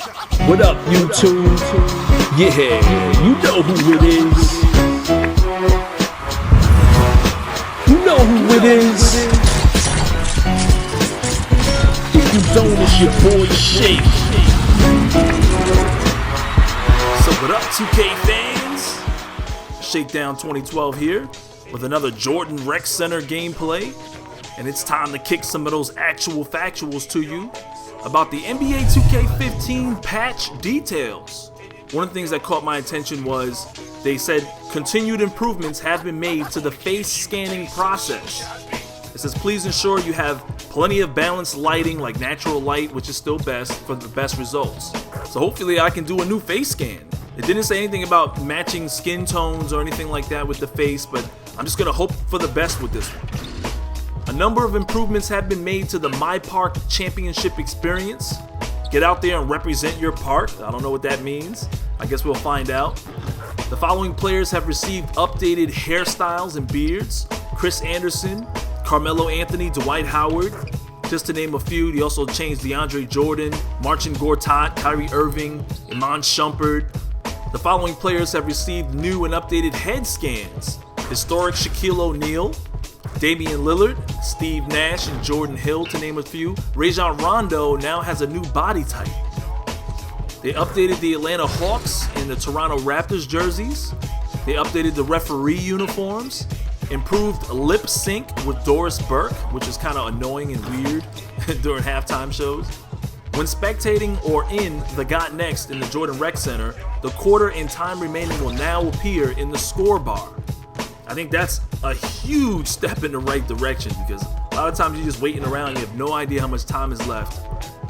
What up, YouTube? Yeah, you know who it is. You know who it is. If you don't, it's your boy Shake. So what up, 2K fans? Shakedown 2012 here with another Jordan Rec Center gameplay. And it's time to kick some of those actual factuals to you about the NBA 2K15 patch details. One of the things that caught my attention was they said continued improvements have been made to the face scanning process. It says please ensure you have plenty of balanced lighting like natural light, which is still best for the best results. So hopefully I can do a new face scan. It didn't say anything about matching skin tones or anything like that with the face, but I'm just gonna hope for the best with this one. A number of improvements have been made to the My Park Championship experience. Get out there and represent your park. I don't know what that means. I guess we'll find out. The following players have received updated hairstyles and beards: Chris Anderson, Carmelo Anthony, Dwight Howard, just to name a few. He also changed DeAndre Jordan, Marcin Gortat, Kyrie Irving, Iman Shumpert. The following players have received new and updated head scans: historic Shaquille O'Neal, Damian Lillard, Steve Nash, and Jordan Hill, to name a few. Rajon Rondo now has a new body type. They updated the Atlanta Hawks and the Toronto Raptors jerseys. They updated the referee uniforms. Improved lip sync with Doris Burke, which is kind of annoying and weird during halftime shows. When spectating or in the Got Next in the Jordan Rec Center, the quarter and time remaining will now appear in the score bar. I think that's a huge step in the right direction because a lot of times you're just waiting around and you have no idea how much time is left.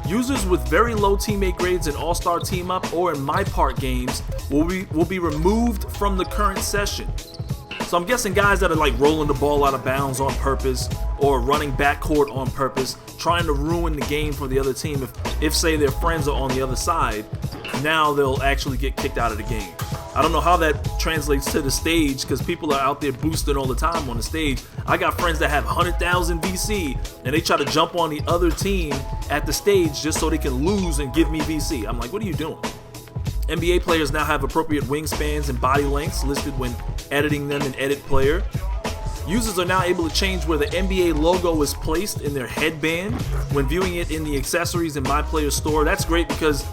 Users with very low teammate grades in All-Star Team Up or in My Park games will be removed from the current session. So I'm guessing guys that are like rolling the ball out of bounds on purpose or running backcourt on purpose, trying to ruin the game for the other team. If say their friends are on the other side, now they'll actually get kicked out of the game. I don't know how that translates to the stage because people are out there boosting all the time on the stage. I got friends that have 100,000 VC and they try to jump on the other team at the stage just so they can lose and give me VC. I'm like, what are you doing? NBA players now have appropriate wingspans and body lengths listed when editing them in Edit Player. Users are now able to change where the NBA logo is placed in their headband when viewing it in the accessories in My Player store. That's great because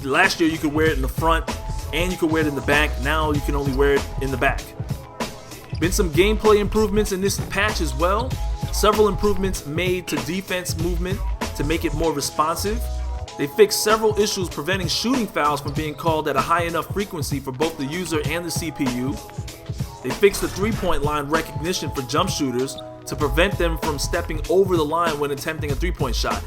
last year you could wear it in the front and you could wear it in the back. Now you can only wear it in the back. Been some gameplay improvements in this patch as well. Several improvements made to defense movement to make it more responsive. They fixed several issues preventing shooting fouls from being called at a high enough frequency for both the user and the CPU. They fixed the three-point line recognition for jump shooters to prevent them from stepping over the line when attempting a three-point shot.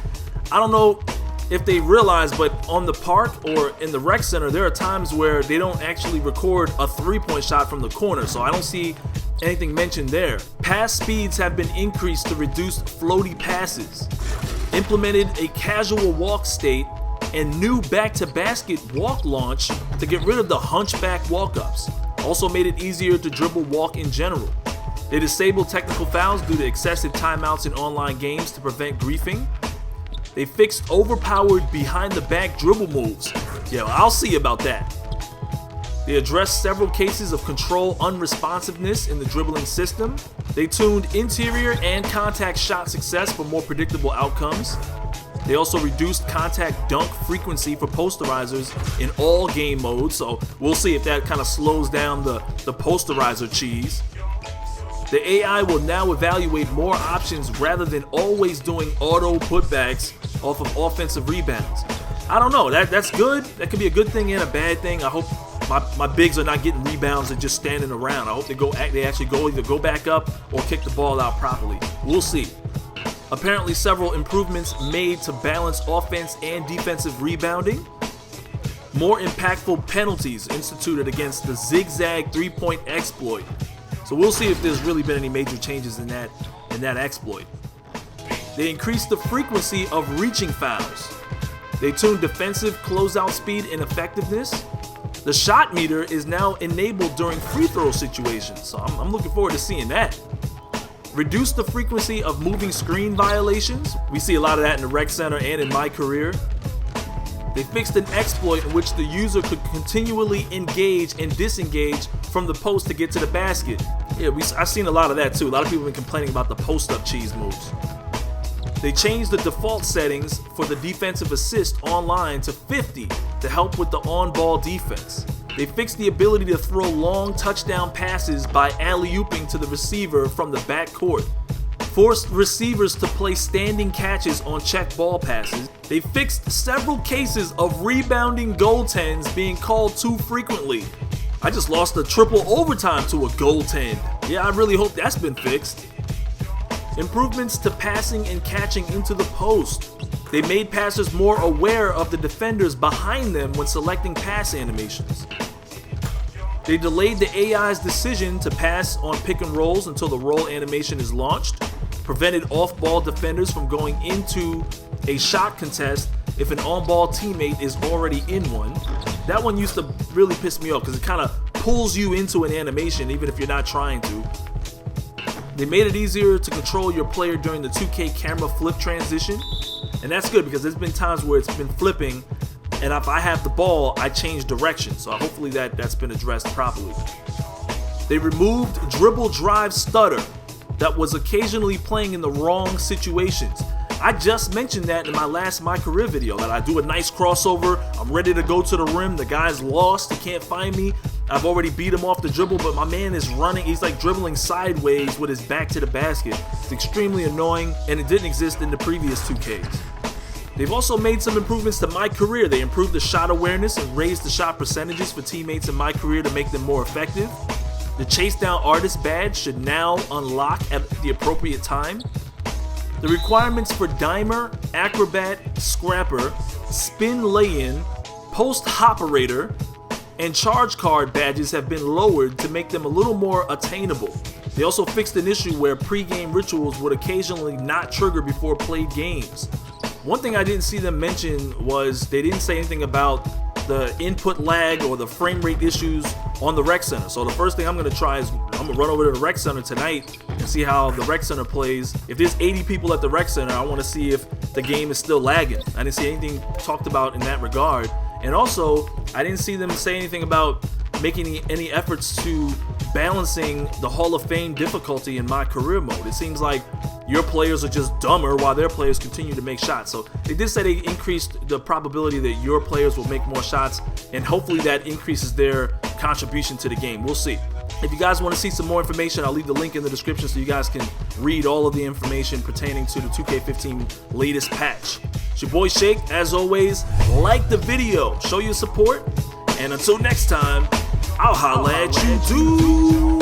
I don't know if they realize, but on the park or in the rec center, there are times where they don't actually record a three-point shot from the corner, so I don't see anything mentioned there. Pass speeds have been increased to reduce floaty passes. Implemented a casual walk state and new back-to-basket walk launch to get rid of the hunchback walk-ups. Also made it easier to dribble walk in general. They disabled technical fouls due to excessive timeouts in online games to prevent griefing. They fixed overpowered behind-the-back dribble moves. Yeah, I'll see about that. They addressed several cases of control unresponsiveness in the dribbling system. They tuned interior and contact shot success for more predictable outcomes. They also reduced contact dunk frequency for posterizers in all game modes, so we'll see if that kind of slows down the posterizer cheese. The AI will now evaluate more options rather than always doing auto putbacks off of offensive rebounds. I don't know, that's good. That could be a good thing and a bad thing. I hope my bigs are not getting rebounds and just standing around. I hope they actually either go back up or kick the ball out properly. We'll see. Apparently several improvements made to balance offense and defensive rebounding. More impactful penalties instituted against the zigzag three-point exploit. So we'll see if there's really been any major changes in that exploit. They increased the frequency of reaching fouls. They tuned defensive closeout speed and effectiveness. The shot meter is now enabled during free throw situations, so I'm looking forward to seeing that. Reduce the frequency of moving screen violations. We see a lot of that in the Rec Center and in MyCareer. They fixed an exploit in which the user could continually engage and disengage from the post to get to the basket. Yeah, I've seen a lot of that too. A lot of people have been complaining about the post-up cheese moves. They changed the default settings for the defensive assist online to 50 to help with the on-ball defense. They fixed the ability to throw long touchdown passes by alley-ooping to the receiver from the backcourt. Forced receivers to play standing catches on check ball passes. They fixed several cases of rebounding goaltends being called too frequently. I just lost a triple overtime to a goaltend. Yeah, I really hope that's been fixed. Improvements to passing and catching into the post. They made passers more aware of the defenders behind them when selecting pass animations. They delayed the AI's decision to pass on pick and rolls until the roll animation is launched. Prevented off-ball defenders from going into a shot contest if an on-ball teammate is already in one. That one used to really piss me off because it kind of pulls you into an animation even if you're not trying to. They made it easier to control your player during the 2K camera flip transition, and that's good because there's been times where it's been flipping, and if I have the ball, I change direction, so hopefully that's been addressed properly. They removed dribble drive stutter that was occasionally playing in the wrong situations. I just mentioned that in my last MyCareer video, that I do a nice crossover, I'm ready to go to the rim, the guy's lost, he can't find me, I've already beat him off the dribble, but my man is running, he's like dribbling sideways with his back to the basket. It's extremely annoying, and it didn't exist in the previous 2Ks. They've also made some improvements to MyCareer. They improved the shot awareness and raised the shot percentages for teammates in MyCareer to make them more effective. The Chase Down Artist badge should now unlock at the appropriate time. The requirements for Dimer, Acrobat, Scrapper, Spin Lay-In, Post Hoperator, and Charge Card badges have been lowered to make them a little more attainable. They also fixed an issue where pre-game rituals would occasionally not trigger before played games. One thing I didn't see them mention was they didn't say anything about the input lag or the frame rate issues on the rec center. So the first thing I'm going to try is I'm going to run over to the rec center tonight and see how the rec center plays. If there's 80 people at the rec center, I want to see if the game is still lagging. I didn't see anything talked about in that regard. And also, I didn't see them say anything about making any efforts to balancing the Hall of Fame difficulty in MyCareer mode. It seems like your players are just dumber while their players continue to make shots. So they did say they increased the probability that your players will make more shots, and hopefully that increases their contribution to the game. We'll see. If you guys want to see some more information, I'll leave the link in the description so you guys can read all of the information pertaining to the 2K15 latest patch. It's your boy Shake. As always, like the video, show your support, and until next time, I'll holla at you, dude.